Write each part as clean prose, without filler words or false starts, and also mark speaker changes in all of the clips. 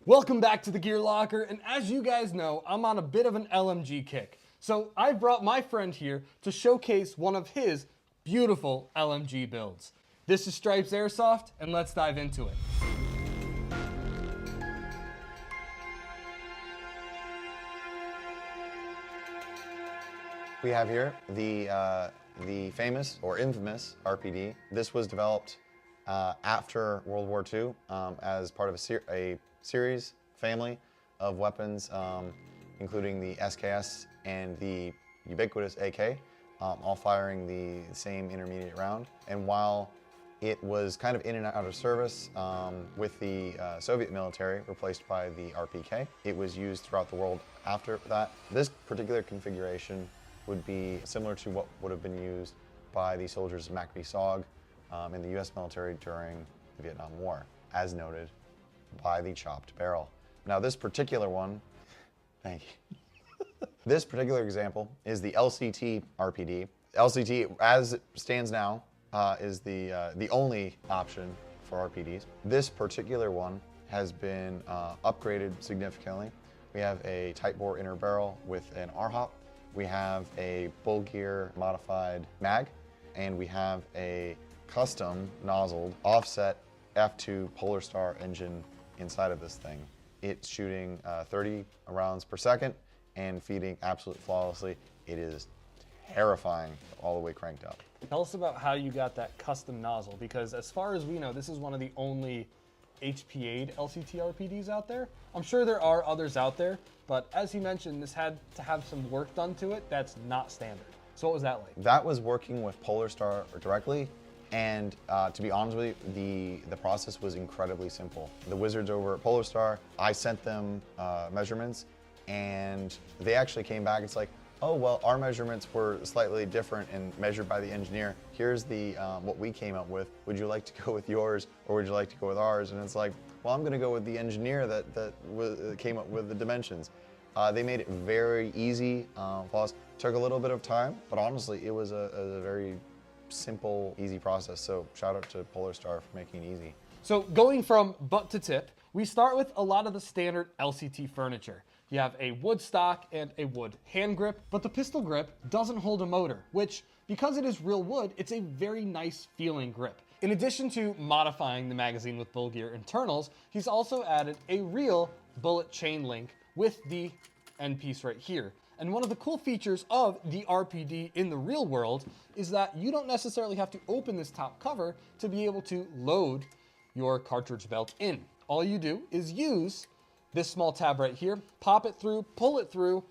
Speaker 1: Welcome back to the Gear Locker, and as you guys know, I'm on a bit of an LMG kick. So I brought my friend here to showcase one of his beautiful LMG builds. This is Stripes Airsoft, and let's dive into it.
Speaker 2: We have here the famous or infamous RPD. This was developed after World War II as part of a series family of weapons, including the SKS and the ubiquitous AK, all firing the same intermediate round. And while it was kind of in and out of service with the Soviet military, replaced by the RPK, it was used throughout the world after that. This particular configuration would be similar to what would have been used by the soldiers of MACV SOG in the US military during the Vietnam War, as noted by the chopped barrel. Now this particular one, thank you. This particular example is the LCT RPD. LCT, as it stands now, is the only option for RPDs. This particular one has been upgraded significantly. We have a tight bore inner barrel with an R-hop. We have a Bull Gear modified mag, and we have a custom nozzled offset F2 Polarstar engine inside of this thing. It's shooting 30 rounds per second and feeding absolutely flawlessly. It is terrifying all the way cranked up.
Speaker 1: Tell us about how you got that custom nozzle, because as far as we know, this is one of the only HPA'd LCT RPDs out there. I'm sure there are others out there, but as you mentioned, this had to have some work done to it that's not standard. So what was that like? That
Speaker 2: was working with Polarstar directly, and to be honest with you, the process was incredibly simple. The wizards over at Polarstar, I sent them measurements, and they actually came back. It's like, oh, well, our measurements were slightly different and measured by the engineer. Here's the what we came up with. Would you like to go with yours, or would you like to go with ours? And it's like, well, I'm gonna go with the engineer that came up with the dimensions. They made it very easy. Took a little bit of time, but honestly, it was a very simple, easy process. So shout out to Polarstar for making it easy.
Speaker 1: So going from butt to tip, we start with a lot of the standard LCT furniture. You have a wood stock and a wood hand grip, but the pistol grip doesn't hold a motor, which, because it is real wood, it's a very nice feeling grip. In addition to modifying the magazine with Bull Gear internals, he's also added a real bullet chain link with the end piece right here. And one of the cool features of the RPD in the real world is that you don't necessarily have to open this top cover to be able to load your cartridge belt in. All you do is use this small tab right here, pop it through, pull it through,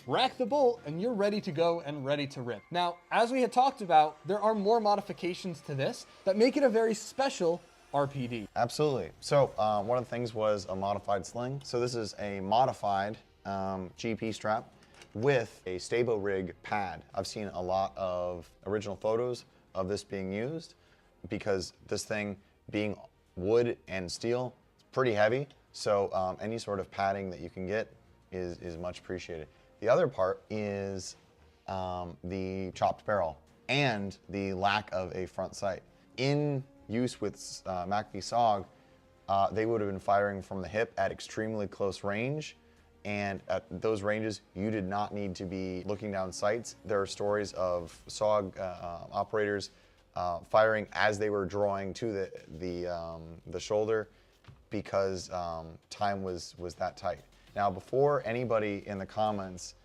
Speaker 1: rack the bolt, and you're ready to go and ready to rip. Now, as we had talked about, there are more modifications to this that make it a very special RPD.
Speaker 2: Absolutely. So one of the things was a modified sling. So this is a modified GP strap with a stable rig pad. I've seen a lot of original photos of this being used because this thing being wood and steel, it's pretty heavy. So any sort of padding that you can get is much appreciated. The other part is the chopped barrel and the lack of a front sight. In use with MACV SOG, they would have been firing from the hip at extremely close range, and at those ranges, you did not need to be looking down sights. There are stories of SOG operators firing as they were drawing to the shoulder because time was that tight. Now, before anybody in the comments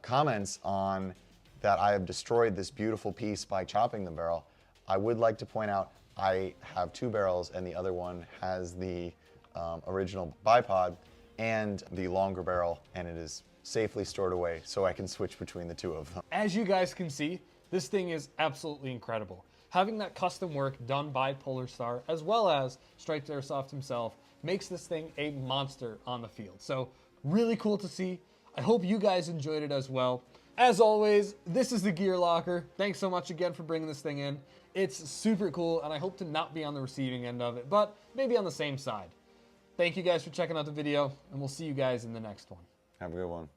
Speaker 2: comments on that I have destroyed this beautiful piece by chopping the barrel, I would like to point out I have two barrels, and the other one has the original bipod and the longer barrel, and it is safely stored away so I can switch between the two of them.
Speaker 1: As you guys can see, this thing is absolutely incredible. Having that custom work done by Polarstar, as well as Stripes Airsoft himself, makes this thing a monster on the field. So really cool to see. I hope you guys enjoyed it as well. As always, this is the Gear Locker. Thanks so much again for bringing this thing in. It's super cool, and I hope to not be on the receiving end of it, but maybe on the same side. Thank you guys for checking out the video, and we'll see you guys in the next one.
Speaker 2: Have a good one.